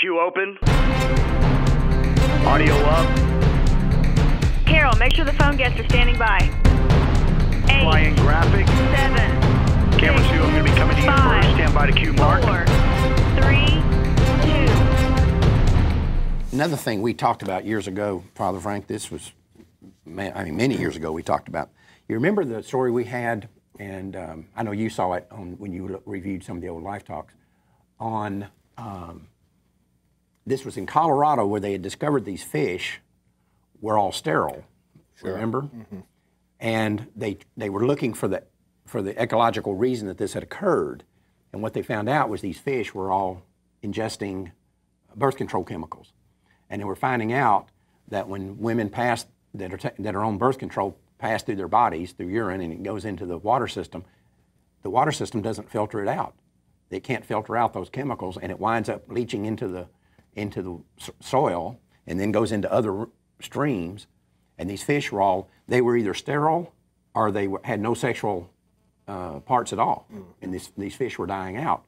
Q open. Audio up. Carol, make sure the phone gets to standing by. 8, Flying graphic. 7, Camera 6, 2, I'm going to be coming to you 5, first. Stand by to Q mark. 4, 3, 2. Another thing we talked about years ago, Father Frank, this was, many years ago we talked about. You remember the story we had, and I know you saw it when you reviewed some of the old Life Talks, on, this was in Colorado where they had discovered these fish were all sterile, remember? Mm-hmm. And they were looking for the ecological reason that this had occurred. And what they found out was these fish were all ingesting birth control chemicals. And they were finding out that when women pass that are on birth control pass through their bodies, through urine, and it goes into the water system doesn't filter it out. It can't filter out those chemicals, and it winds up leaching into the soil and then goes into other streams. And these fish they were either sterile or they had no sexual parts at all. And these fish were dying out.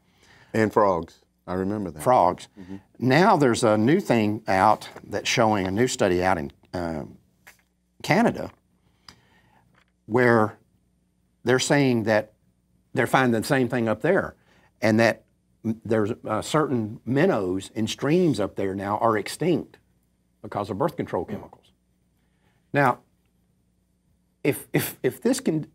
And frogs. I remember that. Frogs. Mm-hmm. Now there's a new thing out that's showing, a new study out in Canada, where they're saying that they're finding the same thing up there, and that there's certain minnows in streams up there now are extinct because of birth control chemicals. Now, if this can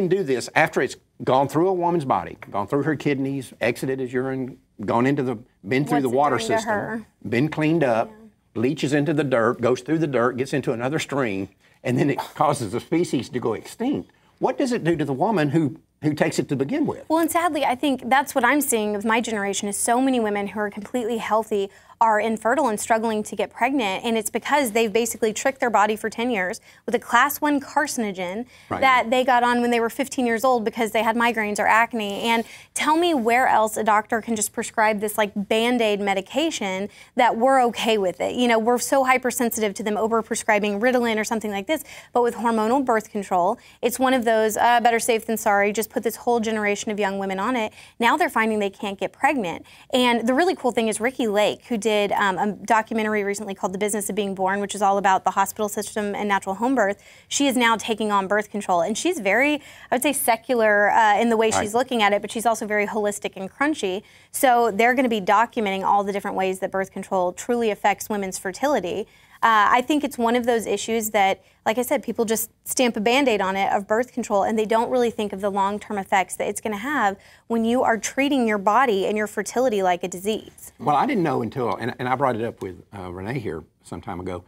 do this after it's gone through a woman's body, gone through her kidneys, exited as urine, been through the water system, been cleaned up, leaches into the dirt, goes through the dirt, gets into another stream, and then it causes the species to go extinct. What does it do to the woman who takes it to begin with? Well, and sadly, I think that's what I'm seeing with my generation is so many women who are completely healthy are infertile and struggling to get pregnant, and it's because they've basically tricked their body for 10 years with a class 1 carcinogen that they got on when they were 15 years old because they had migraines or acne. And tell me where else a doctor can just prescribe this like Band-Aid medication that we're okay with it. You know, we're so hypersensitive to them overprescribing Ritalin or something like this, but with hormonal birth control, it's one of those better safe than sorry, just put this whole generation of young women on it. Now they're finding they can't get pregnant. And the really cool thing is Ricky Lake, who did a documentary recently called The Business of Being Born, which is all about the hospital system and natural home birth. She is now taking on birth control, and she's very, I would say, secular in the way she's looking at it, but she's also very holistic and crunchy. So they're going to be documenting all the different ways that birth control truly affects women's fertility. I think it's one of those issues that, like I said, people just stamp a Band-Aid on it of birth control, and they don't really think of the long-term effects that it's going to have when you are treating your body and your fertility like a disease. Well, I didn't know until, and I brought it up with Renee here some time ago.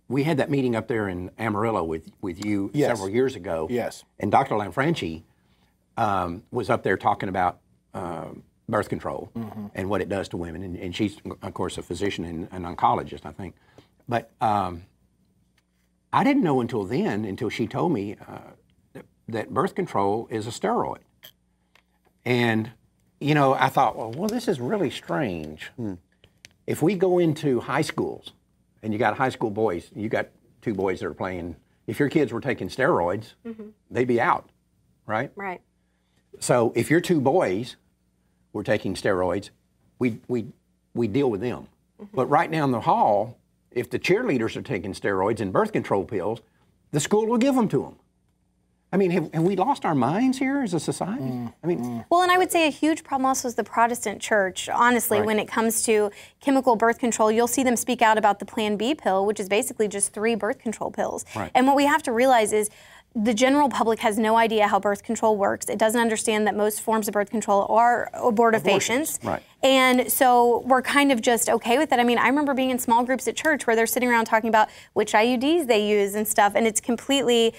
We had that meeting up there in Amarillo with you several years ago. Yes. And Dr. Lanfranchi was up there talking about birth control and what it does to women. And she's, of course, a physician and an oncologist, I think. But I didn't know until she told me that birth control is a steroid. And, you know, I thought, well, this is really strange. If we go into high schools and you got high school boys, you got 2 boys that are playing, if your kids were taking steroids, they'd be out, right? Right. So if your 2 boys were taking steroids, we deal with them. But right down the hall, if the cheerleaders are taking steroids and birth control pills, the school will give them to them. I mean, have we lost our minds here as a society? I mean, well, and I would say a huge problem also is the Protestant church. Honestly, when it comes to chemical birth control, you'll see them speak out about the Plan B pill, which is basically just 3 birth control pills. And what we have to realize is the general public has no idea how birth control works. It doesn't understand that most forms of birth control are abortifacients. And so we're kind of just okay with it. I mean, I remember being in small groups at church where they're sitting around talking about which IUDs they use and stuff, and it's completely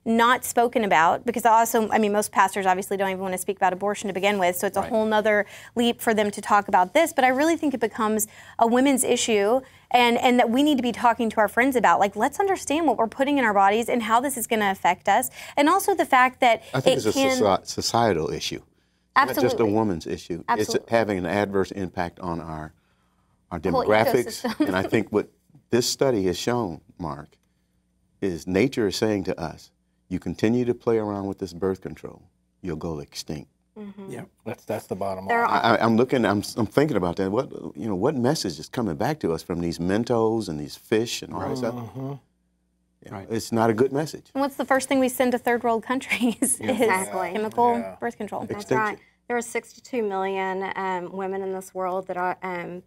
not spoken about because also, I mean, most pastors obviously don't even want to speak about abortion to begin with, so it's a whole nother leap for them to talk about this. But I really think it becomes a women's issue and that we need to be talking to our friends about. Like, let's understand what we're putting in our bodies and how this is going to affect us. And also the fact that I think it's a societal issue. Absolutely. Not just a woman's issue. Absolutely. It's having an adverse impact on our demographics. And I think what this study has shown, Mark, is nature is saying to us, you continue to play around with this birth control, you'll go extinct. Yeah. That's the bottom line. I'm thinking about that. What message is coming back to us from these minnows and these fish and all that stuff? Right. It's not a good message. And what's the first thing we send to third world countries is chemical birth control. That's right. There are 62 million women in this world that are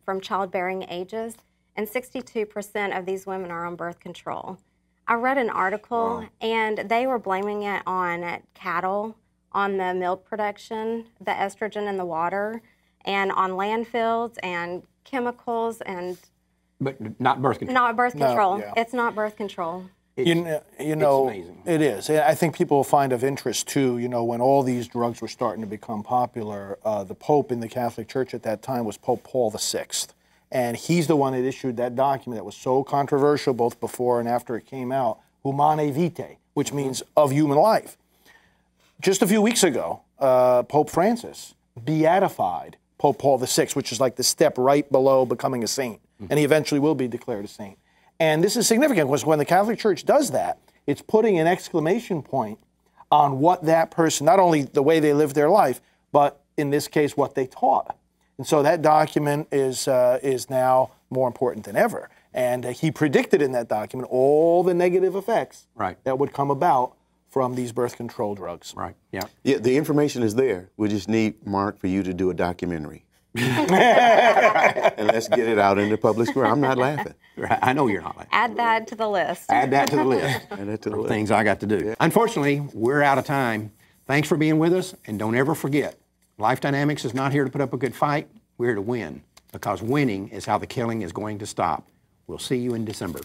from childbearing ages, and 62% of these women are on birth control. I read an article, and they were blaming it on cattle, on the milk production, the estrogen in the water, and on landfills and chemicals and... But not birth control. Not birth control. No, yeah. It's not birth control. You know, it's amazing. It is. I think people will find of interest too. You know, when all these drugs were starting to become popular, the Pope in the Catholic Church at that time was Pope Paul VI, and he's the one that issued that document that was so controversial both before and after it came out, Humanae Vitae, which means of human life. Just a few weeks ago, Pope Francis beatified Pope Paul VI, which is like the step right below becoming a saint, and he eventually will be declared a saint. And this is significant because when the Catholic Church does that, it's putting an exclamation point on what that person, not only the way they lived their life, but in this case, what they taught. And so that document is now more important than ever. And he predicted in that document all the negative effects that would come about from these birth control drugs. Right, yeah. Yeah, the information is there. We just need, Mark, for you to do a documentary. And let's get it out in the public square. I'm not laughing. I know you're not laughing. Add that to the list. Add that to the list. Add that to the list. Things I got to do. Yeah. Unfortunately, we're out of time. Thanks for being with us, and don't ever forget, Life Dynamics is not here to put up a good fight. We're here to win, because winning is how the killing is going to stop. We'll see you in December.